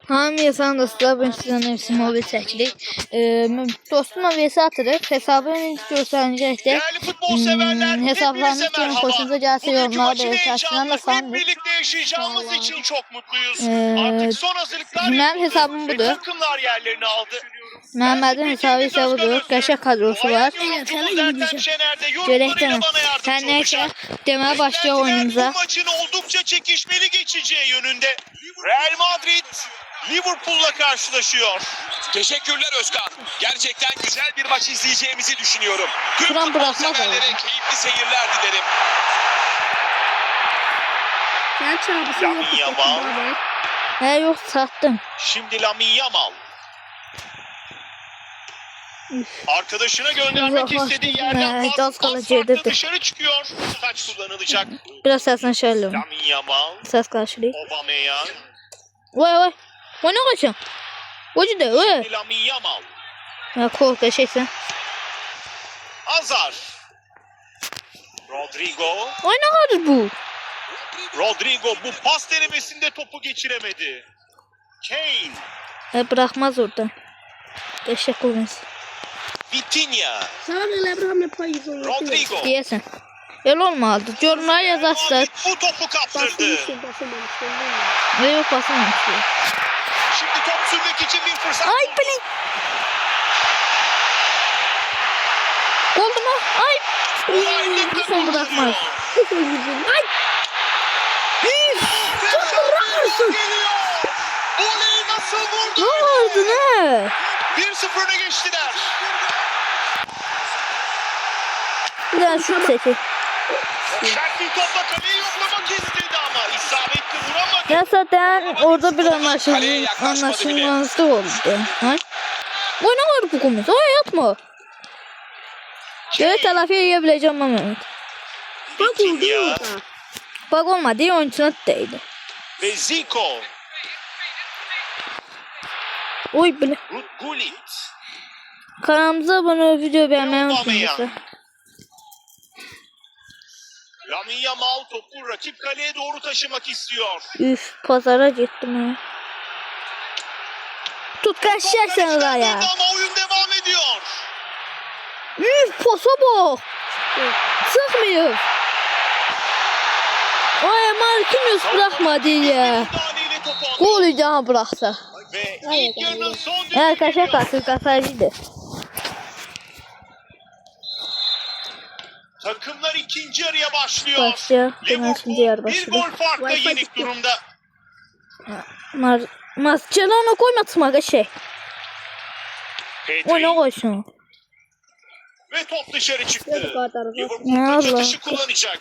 Hamıya salam dostlar, ben sizden hepsi mobil çəkirik. Dostumla vs atırıq. Hesabı ilk göstərincəkdə hesablarınız kimin xoşunuza gəlsə yorumlara belirtəsindən də salam. Birlikte yaşayacağımız için çok mutluyuz. Artık son hazırlıklar Mənim hesabım budur. takımlar yerlerini aldı. Məhəmmədin hesabı isə budur. Qəşəng kadrosu var. Görəkdən. Hər nəysə deməyə başlayaq oyunumuza. Bu maçın oldukça çekişmeli geçeceği yönünde. Real Madrid Liverpool'la karşılaşıyor. Teşekkürler Özkan. Gerçekten güzel bir maç izleyeceğimizi düşünüyorum. Tüm Kur'an futbol bırakmaz severlere ama. keyifli seyirler dilerim. Lamine Yamal. Yox, satdım. Şimdi Lamine Yamal. Arkadaşına göndermek istediği yerden pas farklı dışarı çıkıyor. Taç kullanılacak. Biraz səsini şərliyim. Lamine Yamal. Səs qarşılayıb. Aubameyang. Vay. O nə qaçın? Ocu da, vay. Şimdi Lamine Yamal. Ya kork, qəşəksən. Hazar. Rodrigo. Ay nə qadır bu? Rodrigo bu pas denemesinde topu geçiremedi. Kane. Bırakmaz orada. Qəşək olmaz. Vitinha. Rodrigo. Rodrigo. Deyəsən. El olmalıdır. Yorumlara yazarsınız. Bu topu kaptırdı. Yok basamamışlar. Şimdi top sürmek için bir fırsat. Ay bilin. Oldu mu? Ay. Bir son bırakmaz. Ay. Çok bırakmıyorsun. Voleyi nasıl vurdu? Ne oldu ne? 1-0 öne geçtiler. Bir daha şut çeki. Sert bir topla kaleyi yoklamak istedi ama isabetli vuramadı. Ya zaten orada bir anlaşılmazlık oldu. Ay. Bu ne var bu kumuz? Ay yatma. Evet telafi edebileceğim ama evet. Bak oldu. Bak olmadı. Oyuncuna değdi. Ve Zico. Oy bile. Gullit. Kanalımıza abone olup video beğenmeyi unutmayın. Lamine Yamal topu rakip kaleye doğru taşımak istiyor. Üf, pazara gittim ha. Tut kaçacaksın oraya. Ama oyun devam ediyor. Üf, posa bak. Sıkmıyor. Ay Marquinhos bırakmadı ya. Gol yiyeceğim bıraksa. Ve ilk yarının son Evet kaşa kalsın kasacıydı. takımlar ikinci yarıya başlıyor. Başlıyor. İkinci yarı Bir başlıyor. gol farkla yenik durumda. Masçalana koyma şey. O ne koysun? Ve top dışarı çıktı. Ne Liverpool taç Allah. atışı kullanacak.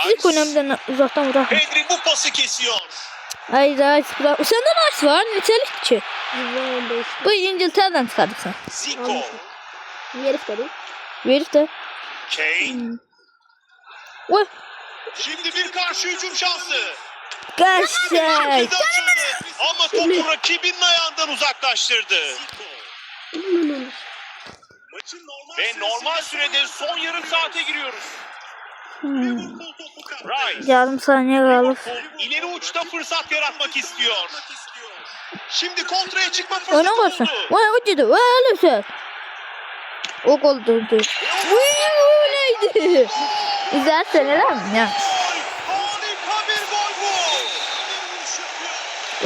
İlk önemden uzaktan bırak. Pedri bu pası kesiyor. Ay Rice bırak. Sende Rice var. Nitelik ki. Bu İngiltere'den çıkardık. Zico. Verip de. Kane. Oy. Şimdi bir karşı hücum şansı. Gerçek. Ama topu rakibinin ayağından uzaklaştırdı. Ve normal sürede son yarım saate giriyoruz. Rice. Yarım saniye kaldı. İleri uçta fırsat yaratmak istiyor. Şimdi kontraya çıkma Ona fırsatı koysun. buldu. Vay o dedi. Vay öyle şey. O gol durdu. Uy o neydi? İzlersen öyle mi ya? Harika bir gol bu.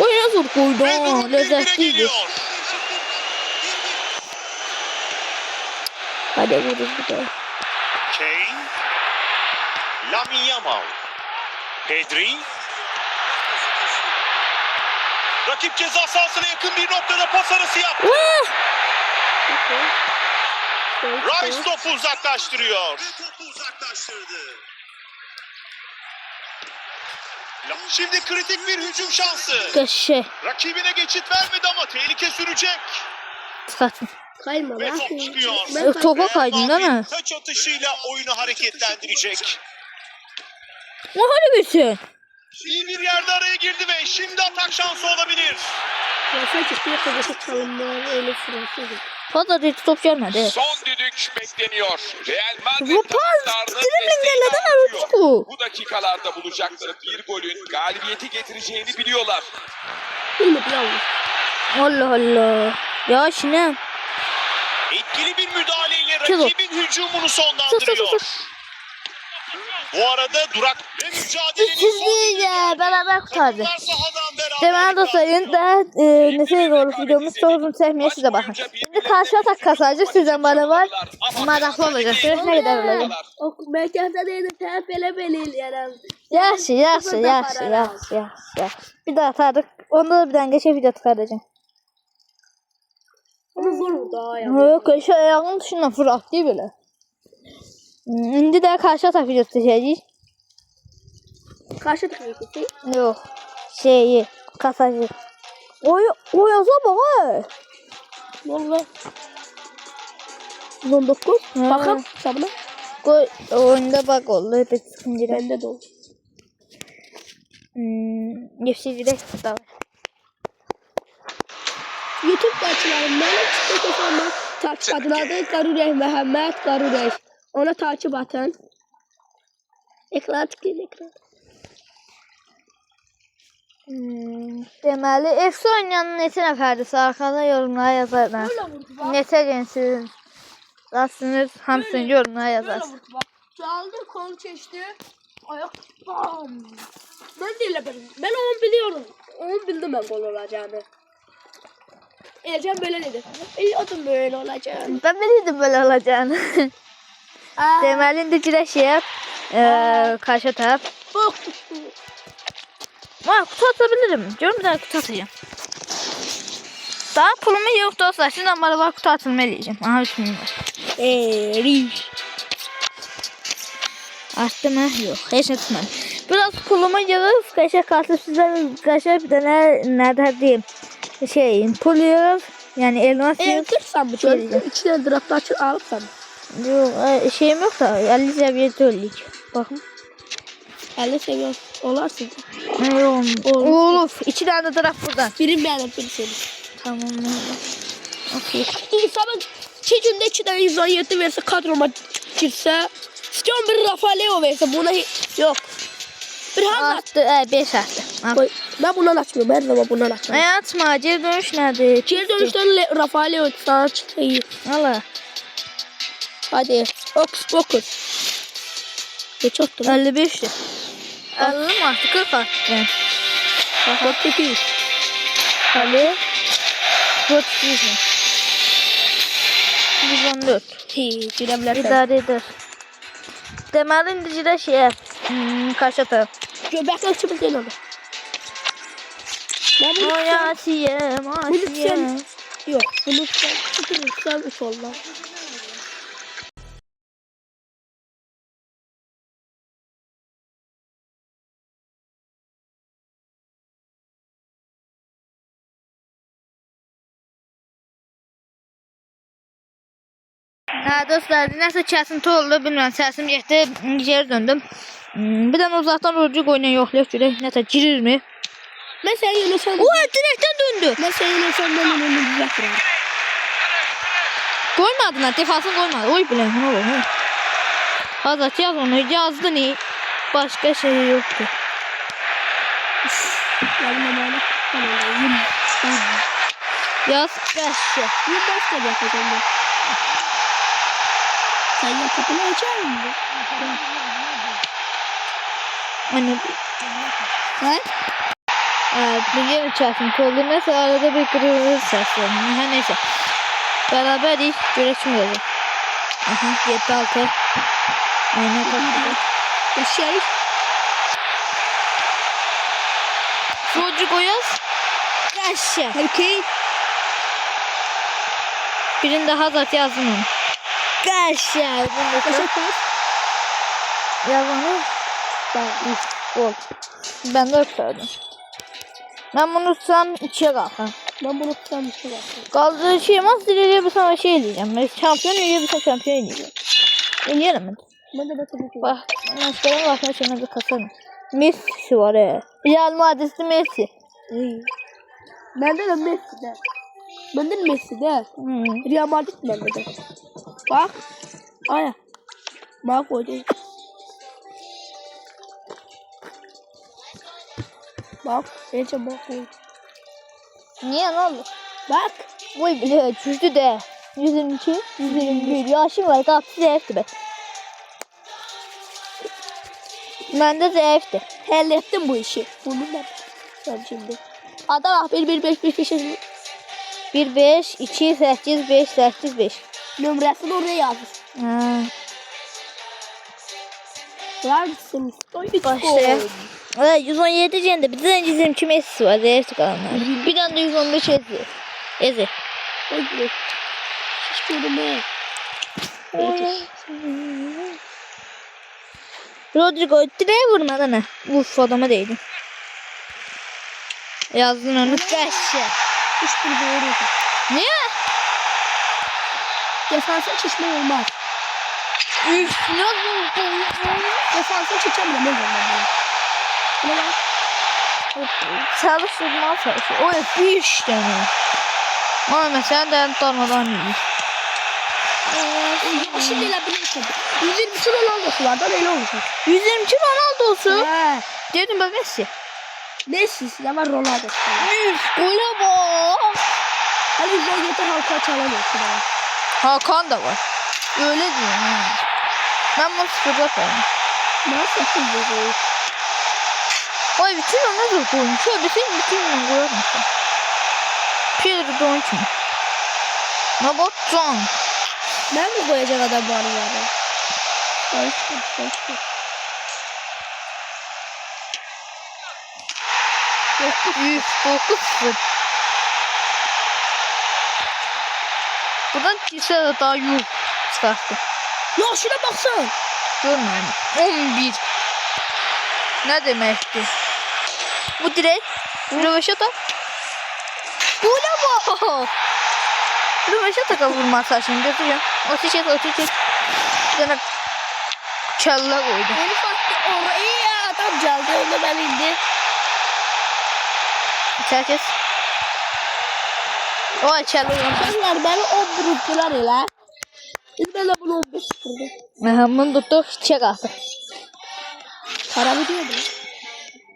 Oy nasıl koydu? Ve durum 1-1'e Lezzetliydi. geliyor. Hadi vururuz bir daha. Kane. Lamine Yamal. Pedri. Rakip ceza sahasına yakın bir noktada pas arası yaptı. Vay. Rice topu uzaklaştırıyor. Şimdi kritik bir hücum şansı. Kaşı. Rakibine geçit vermedi ama tehlike sürecek. Çıkartın. Ve top çıkıyor. Topa kaydın değil mi? Taç atışıyla oyunu hareketlendirecek. O hadi gitsin. İyi bir yerde araya girdi ve şimdi atak şansı olabilir. Fazla da top gelmedi. Son düdük bekleniyor. Real Madrid Bu pas taraftarının dribblinglerle desteğini de bu. bu dakikalarda bulacakları bir golün galibiyeti getireceğini biliyorlar. Bilmiyorum yalnız. Allah Allah. Ya şimdi. Etkili bir müdahaleyle Çabuk. rakibin hücumunu sonlandırıyor. Bu arada durak ve mücadelenin İkizliyle beraber kurtardı. takımlar sahadan beraber Deməli dostlarım da neçə olub videomuz çox uzun çəkməyə sizə baxın. İndi karşı atak kasacaq sizdən bana var. Maraqlı olacaq. Görək nə qədər olacaq. O məkanda deyildi, tərəf belə eləyərəm. Yaxşı. Bir daha atarıq. Onda da bir dənə geçək video çıxardacağım. Onu vurur da ya. Yok, şu ayağının dışından fırlattı belə. İndi də karşı atak videosu çəkəcəyik. Karşı tıklayıcı. Yox, şeyi, kasacı. O yaza bak ha. Valla. 19. Ha. Bakın sabına. Koy, oyunda bak oldu. Hep sıkıncılar. Bende de oldu. UFC direkt da var. YouTube açılarım. Benim çıkıyor sonra takip adın adı Qarurəy Məhəmməd Qarurəy. Ona takip atın. Ekran tıklayın ekran. Deməli, FC oynayan neçə nəfərdirsə arxada yorumlara yazarlar. Böyle vurdu bak. Neçə gensiniz? Rastınız hamısını yorumlara Böyle yazarsın. vurdu bak. Çaldı kol çeşti. Ayak bam. Ben değil benim. Ben onu biliyorum. Onu bildim ben gol olacağını. Ercan böyle dedi. Biliyordum böyle olacağını. Ben bilirdim böyle olacağını. Deməli, indi girək karşı taraf. Bak. Var, kutu atabilirim. Diyorum bir daha kutu atacağım. Daha pulumu yok dostlar. Şimdi bana var kutu atılma diyeceğim. Aha 3 milyon var. Riş. Attı mı? Yok. Hiç tutmadım. Biraz pulumu yığıp kaşa kalkıp size kaşa bir tane nerede diyeyim. Pul yığıp yani elmas yığıp. Kırsan bu çocuğu. İçine draft açıp alıpsan. Yok şeyim yok da 50 seviyede öldük. Bakın. 50 seviyor. Olarsın. Ne olmuş? 2 tane de draft buradan. Birim beğendim biri senin. Tamam. Okey. İnsanın 2 günde 2 tane 117 verse kadroma girse. İstiyorum bir Rafael'e verse buna yok. Bir Hazard. Attı. 5 attı. Koy. Ben bundan açmıyorum. Her zaman bundan açmıyorum. Atma. Geri dönüş nerede? Geri dönüşten Rafael'e sana çıkayım. Allah. Hadi. Okus. Ne çoktu lan? 55'ti. Alalım artık 40 attı. Yani. 48. Hadi. 48 mi? 114. Giremlersen. İdare eder. Deməli indi girək karşı taraf. Göbekler çıkıp değil onu. Ben bunu Masiyem. yok. Bunu çıkırırsam 3 oldu. Dostlar, nəsə kəsinti oldu, bilmirəm, səsim getdi, geri döndüm. Bir dənə uzaqdan rujuk oynayan yoxlayaq görək, nəsə girirmi? Ben seni yönetsem. Direkten döndü. Ben seni yönetsem ben onu düzeltirim. Koymadılar, defansını koymadı. Oy bilən, ne olur? Azat yaz onu, yazdı ne? Başka şey yoktu. Yaz 5. Bir başka yapacağım ben. Sen yapıp açar mısın? Hani He? biliyorum kesinti oldu. Mesela arada bir kırılır sesler. Her neyse. Beraberiz. Görüşmüyoruz. Aha 7-6. Aynen kapıda. Şey. Çocuk oyaz. Yaşa. Peki. Birinde Hazard yazdım onu. Yaşa. Kaça pas? Yazanı. Gol. Ben de öpürdüm. Ben bunu tutsam 2'ye kalkar. Ben bunu tutan bir şey yaptım. Kaldığı şey Master ile bir sana şey diyeceğim. Ben şampiyon ile bir sana şampiyon diyeceğim. Oynayalım mı? Ben de tabii ki. Bak. Master'ın bakma şuna bir kasarım. Messi var ya. Real Madrid'de Messi. Bende de Messi'de. Bende Messi de. Hmm. Real Madrid bende de. Bak. Aya. Bak koydu. Bak. Ece bak koydu. Niye ne oldu? Bak. Vay bile düştü de. 122, 121. Yaşım var. Kapsı zayıftı be. Ben de zayıftı. Hallettim bu işi. Bunu da sen şimdi. Ada bak 1-1-5-5-5 1, 5, 2, 8, 5, 8, 5. numarasını oraya yazmış. Ha. Var mısın? Başlayalım. 117 cende. Bir de 122 Messi var. Zayıftı kalanlar. Bir tane de 115 Ezi. Ezi. Hiç görünmüyor. Rodrigo direğe vurmadı ne? Uf adama değdi. Yazdın onu. Kaşı. Hiç doğru. Niye? Defansa çişme olmaz. Üf nasıl? Defansa çişemem ne zaman. Ne var? Çalıştırma çalışıyor. O hep bir işte mi? Ama mesela de darmadan iyi. Şimdi ile bilirsin. 122 Ronaldo'sulardan öyle olacak. 122 Ronaldo'su. He. Dedim ben Messi. Messi'si de var Ronaldo'su. Üf gole bak. Hani 117 halka çalamıyorsun ha. Hakan da var. Öyle diyor. Ha. Ben bunu sıfırda koyayım. Nasıl yapıyorsun? Ay bütün ona da koymuş. Şöyle bütün onu koyar mısın? Pedro Donç mu? Ne bakacağım? Ben mi koyacak adam bu aralarda? Karıştır. Üf 9-0. Buradan kilise de daha yuh çıkarttı. Ya şuna baksana. Görmedim. 11. Ne demekti? Bu direkt Röveşata. Gole bak. Röveşata vurmasa şimdi götürüyorum. O çiçek. Bir tane kella koydu. Herif attı oraya adam caldı onu ben indi. Herkes. O kella koydu. Onlar beni 11 uttular ile. Biz böyle bunu 15 tuturduk. Bunu tuttuk çiçek attı. Para mı diyor bu?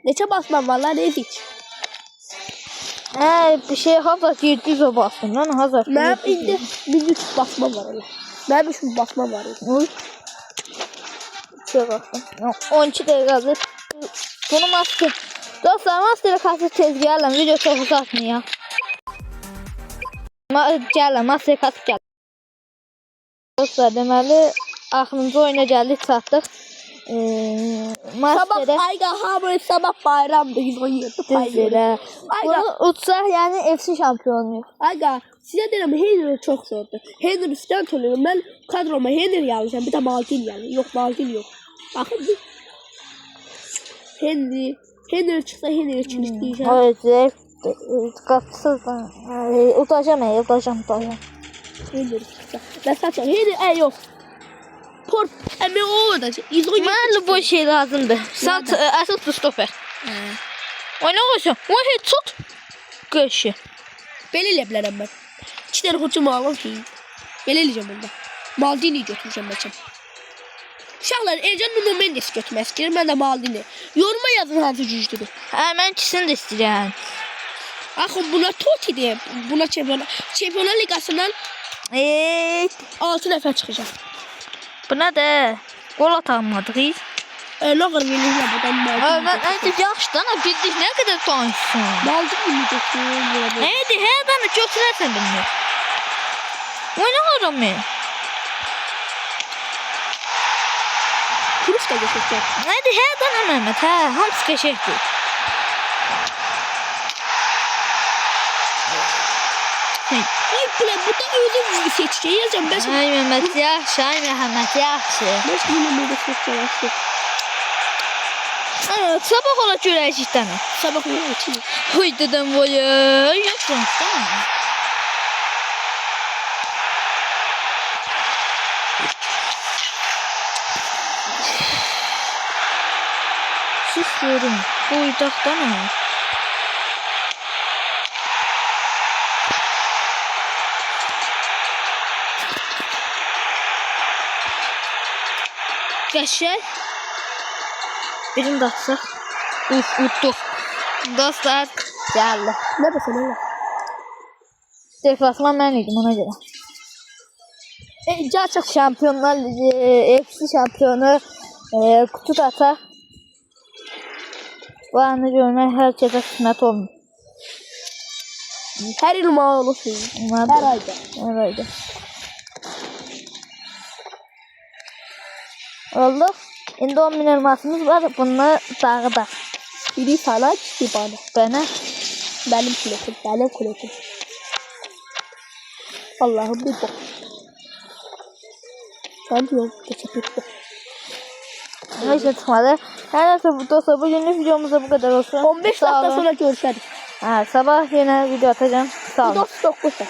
Neçe basmam var lan ezik. Bir şey Hazard 700'e bastım lan Hazard. Ben indi 1300 basmam var öyle. Ben 500 basmam var öyle. Uy. Çiçek attım. 12 dakikadır. Bunu maske. Dostlar maske karşı tezgahla video çok uzatmıyor. Gələn maske karşı gəl. Dostlar deməli axırıncı oyuna gəldik çatdıq. Maskede Ayga hamur sabah bayramdı 117 payı. bunu utsaq yəni FC şampiyonuyuz. Ayga size derim Henry çok zordu. Henry üstten tanıyorum ben kadroma Henry yazmışım bir de Maldini yani. Yok Maldini yok. Bakın bir. Henry çıksa Henry çıkmış diyeceğim. Evet, qatsız. Utacağım. Henry çıksa. Ben saçma Henry yok. Port emi orada. 117 Mənə bu şey lazımdır. Sat əsas stoper. Oyna qoysun. O heç tut. Qəşi. Belə elə bilərəm mən. 2 dənə hücum alım ki. Belə eləyəcəm bunda. Maldini götürəcəm bəlkə. Uşaqlar Ercan Nuno Mendes götürmək istəyir. Mən də Maldini. Yoruma yazın hansı güclüdür. Mən ikisini də istəyirəm. Axı buna Toti'dir. Buna Çempionlar Liqasından 6 nəfər çıxacaq. Buna da gol atamadık. Lağır verirlər buradan Maldini. Mən yaxşıdan bildik nə qədər tanışsın. Maldini götürür. Nədir? Hər dənə götürərsən bilmir. Oyna aramı. Kuruş da götürəcək. Nədir? Hər dənə Məhəmməd. Hə, hamısı qəşəngdir. Ay bile burada öyle seçeceği yazacağım. Ben Ay Məhəmməd yaxşı, ay Məhəmməd yaxşı. Ben yine burada seçeceğim. Sabah ola görəcəyik dənə. Sabah uyuyor için. Huy dedəm vay. Yoxsun, tamam. Susuyorum. Bu uyudaqdan mı? Qəşəng. Birini də atsaq. Utduq. Dostlar, gəldi. Ne desin öyle? Deflasman mən idim ona görə. Gerçek Şampiyonlar Ligi, FC şampiyonu kutu da atar. Bu anı görmək hər kəsə qismət olmur. her il mal olursun. Her ayda. Her ayda. Oldu. İndi 10.000 elmasımız var. Bunu dağıdaq. Biri sana, biri bana. Bana. Benim kuletim, benim kuletim. Allah'ım bir bak. Ben diyorum, teşekkür ederim. Neyse çıkmadı. Her neyse bu dostlar bugünlük videomuzda bu kadar olsun. 15 Sağ dakika olun. sonra görüşürüz. Ha, sabah yine video atacağım. Sağ Bu olun. da 9 dakika.